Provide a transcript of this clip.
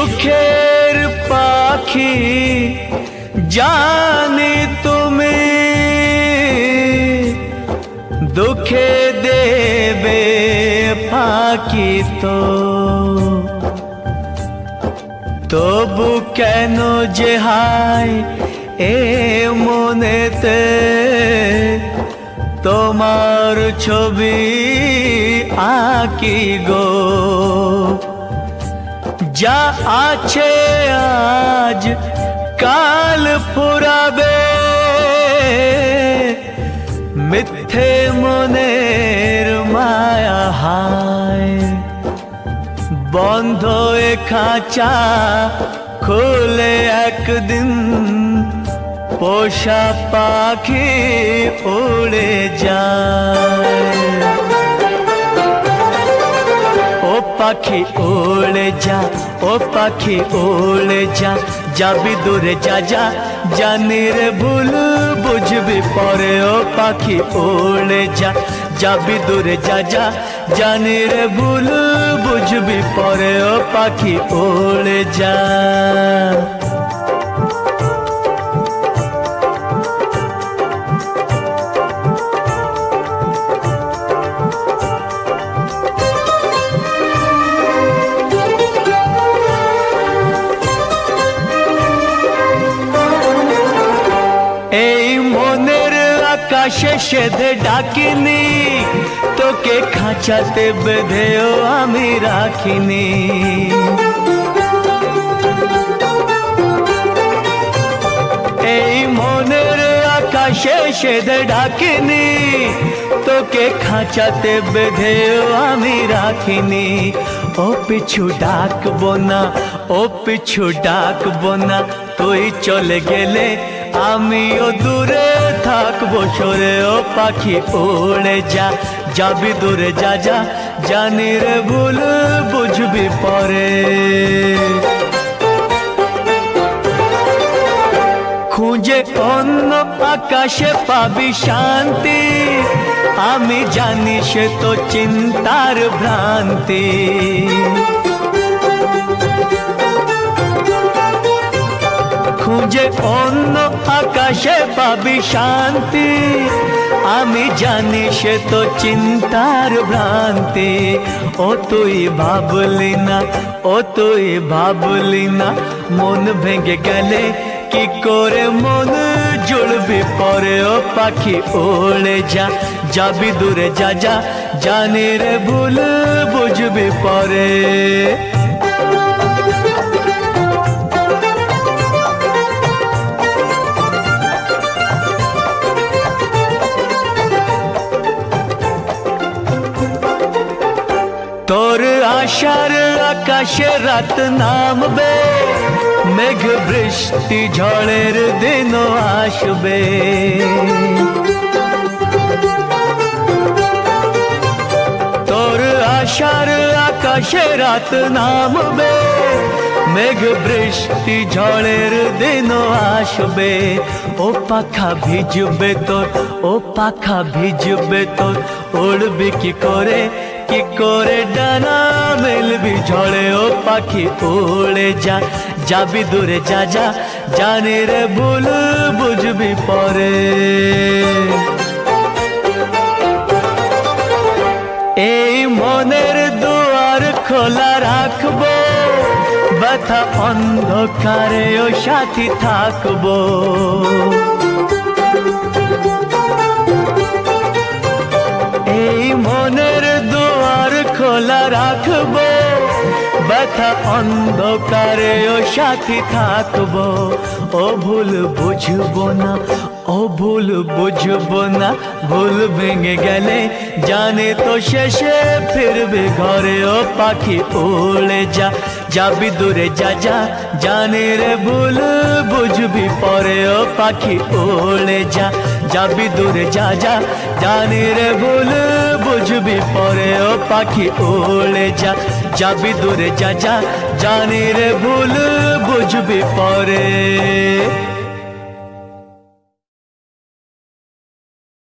সুখের পাখি জানি তুমি দুঃখে দেবে ফাঁকি তো তবু কেন যে হায় এ মনেতে তোমার ছবি আঁকি গো যা আছে আজ কাল ফুরাবে মিথ্যে মনের মায়া হায় বন্ধ এ খাঁচা খুলে একদিন পোষা পাখি উড়ে যায় ও পাখি উড়ে যা ও পাখি উড়ে যা যাবি দূরে যা যা জানির ভুল বুঝবি পরে ও পাখি উড়ে যা যাবি দূরে যা যা জানির ভুল বুঝবি পরে ও পাখি উড়ে যা আকাশে সেধে ডাকিনি তোকে খাঁচাতে বেঁধেও আমি রাখিনি এই মনের আকাশে সেধে ডাকিনি তোকে খাঁচাতে বেঁধেও আমি রাখিনি ও পিছু ডাকবো না ও পিছু ডাকবো না তুই চলে গেলে আমিও দূরে থাকবো সরে ও পাখি উড়ে যা যাবি দূরে যা যা জানি রে ভুল বুঝবি পরে খুঁজে অন্য আকাশে পাবি শান্তি আমি জানি সে তো চিন্তার ভ্রান্তি খুঁজে অন্য আকাশে পাবি শান্তি আমি জানি সে তো চিন্তার ভ্রান্তি ও তুই ভাবলি না ও তুই ভাবলি না মন ভেঙে গেলে কি করে মন জুড়বি পরে ও পাখি উড়ে যা যাবি দূরে যা যা জানি রে ভুল বুঝবি পরে তোর আশার আকাশে রাত নামবে মেঘ বৃষ্টি ঝড়ের দিনও আসবে তোর আশার আকাশে রাত নামবে মেঘ বৃষ্টি ঝড়ের দিনও আসবে ও পাখা ভিজবে তোর ও পাখা ভিজবে তোর উড়বি কি করে ডানা মেলবি ঝড়ে ও পাখি উড়ে যা যাবি দূরে যা যা জানি রে ভুল বুঝবি পরে এই মনের দুয়ার খোলা রাখবো ব্যথা অন্ধকারে ও সাথী থাকবো এই মনের দুয়ার খোলা রাখবো ব্যথা অন্ধকারে ও সাথী থাকবো ও ভুল বুঝবো না ও ভুল বুঝবো না ভুল ভেঙে গেলে জানে তো শেষে ফিরবে ঘরে ও পাখি উড়ে যা যাবি দূরে যা যা জানে রে ভুল বুঝবি পরে ও পাখি উড়ে যা যাবি দূরে যা যা জানে রে ভুল বুঝবি পরে ও পাখি উড়ে যা যাবি দূরে যা যা জানি রে ভুল বুঝবি পরে